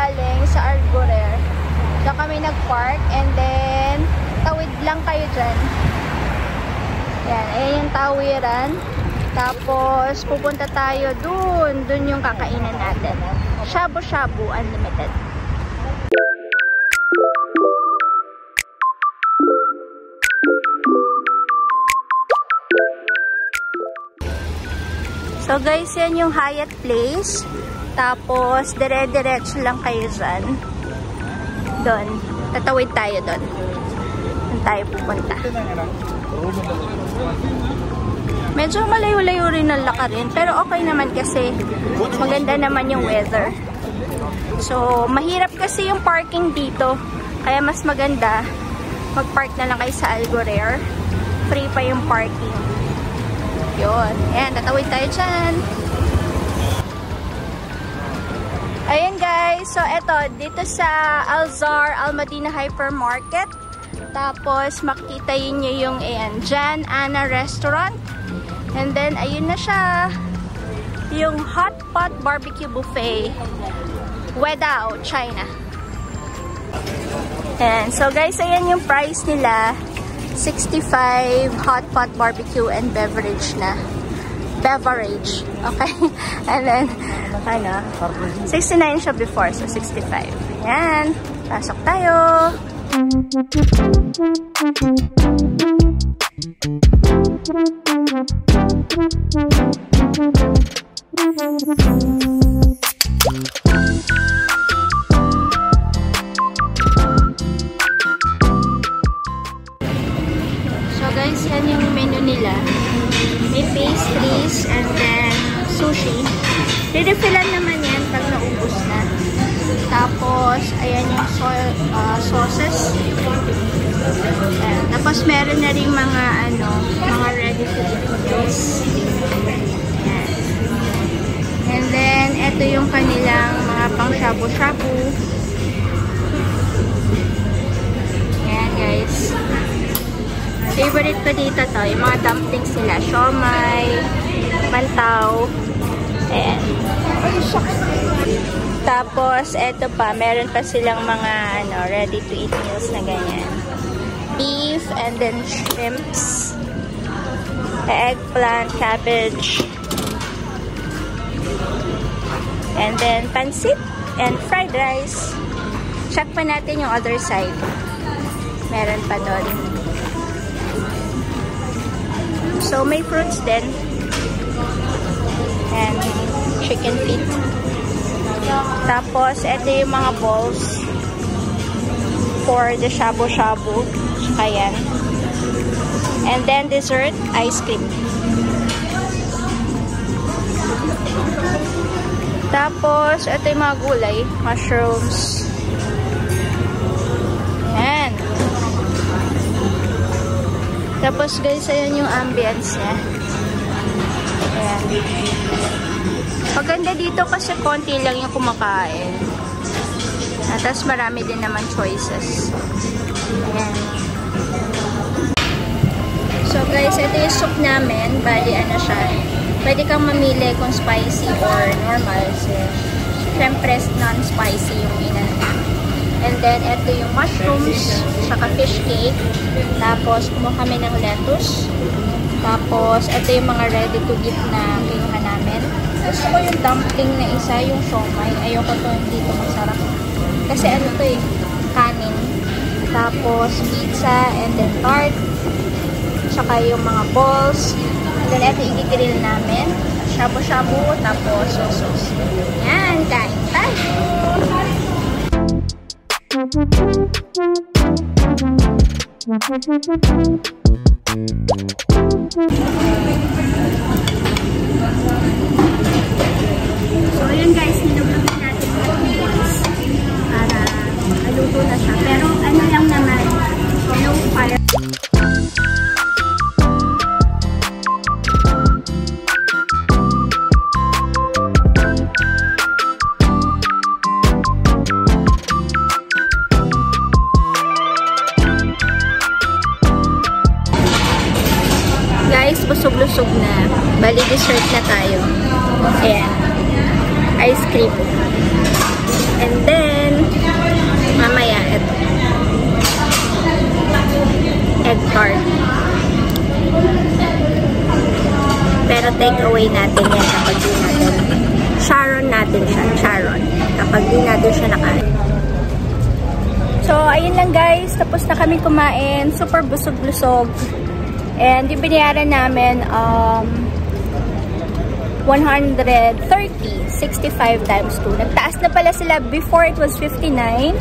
galing sa Arborer. Diyan kami nag-park and then tawid lang kayo dyan. Yan, ayan yung tawiran. Tapos pupunta tayo dun yung kakainan natin. Shabu-shabu Unlimited. So guys, yan yung Hyatt Place. Tapos, dire-diretso lang kayo dyan. Doon. Tatawid tayo doon. Doon tayo pupunta. Medyo malayo-layo rin ang lakarin. Pero okay naman kasi maganda naman yung weather. So, mahirap kasi yung parking dito. Kaya mas maganda mag-park na lang kayo sa Algorer. Free pa yung parking. Yun. Ayan, tatawid tayo dyan. Ayan guys. So, eto. Dito sa Alzar Almadina Hypermarket. Tapos, makikita yun yung ayan, Jan Anna Restaurant. And then, ayun na siya. Yung Hot Pot Barbecue Buffet. Wedao, China. Ayan. So, guys, ayan yung price nila. 65 hot pot barbecue and beverage na. Beverage. Okay? And then, 69 siya before. So, 65. Ayan. Pasok tayo. Guys, yan yung menu nila. May pastries and then sushi. Re-refillan naman yan pag naubos na. Tapos, ayan yung sauces. Ayan. Tapos, meron na rin mga mga ready-to-eat meals. Ayan. And then, ito yung kanilang mga pang shabu-shabu. Ayan, guys. Favorite ko dito to, yung mga dumplings nila. Siomai, mantaw. Ayan. Tapos, eto pa, meron pa silang mga ready-to-eat meals na ganyan. Beef and then shrimps. Eggplant, cabbage. And then pancit and fried rice. Check pa natin yung other side. Meron pa doon. So, may fruits din. And chicken feet. Tapos, ito yung mga balls for the shabu-shabu. Ayan. And then, dessert, ice cream. Tapos, ito yung mga gulay. Mushrooms. Ayan. Tapos guys, ayan yung ambience niya. Ayan. Maganda dito kasi konti lang yung kumakain. At tapos marami din naman choices. Ayan. So guys, ito yung soup namin. Bali, siya. Pwede kang mamili kung spicy or normal. So, syempre, non-spicy yung inana. And then, ito yung mushrooms, saka fish cake. Tapos, kumuha kami ng lettuce. Tapos, ito yung mga ready-to-eat na kinuha namin. Gusto ko yung dumpling na isa, yung siomai. Ayoko to, hindi to masarap. Kasi to kanin. Tapos, pizza, and then tart. Saka yung mga balls. And then, ito i-grill namin. Shabu-shabu, tapos sauce. Yan, kain tayo! So, ayan guys, nilublogin natin yung balls para maluto na siya. Pero lang naman, low fire. Guys, busog-lusog na. Bali, dessert na tayo. Ayan. Ice cream. And then, mamaya, ito. Egg tart. Pero take away natin yan kapag di natin. Sharon natin siya. Sharon. Kapag di natin siya nakain. So, ayun lang guys. Tapos na kami kumain. Super busog-lusog. And yung binayaran namin, 130. 65 times 2. Nagtaas na pala sila. Before it was 59.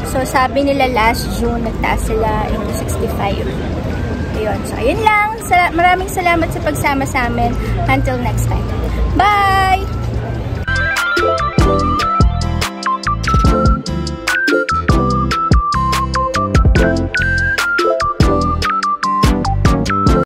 So, sabi nila last June, nagtaas sila into 65. Ayun. So, ayun lang. Maraming salamat sa pagsama sa amin. Until next time. Bye!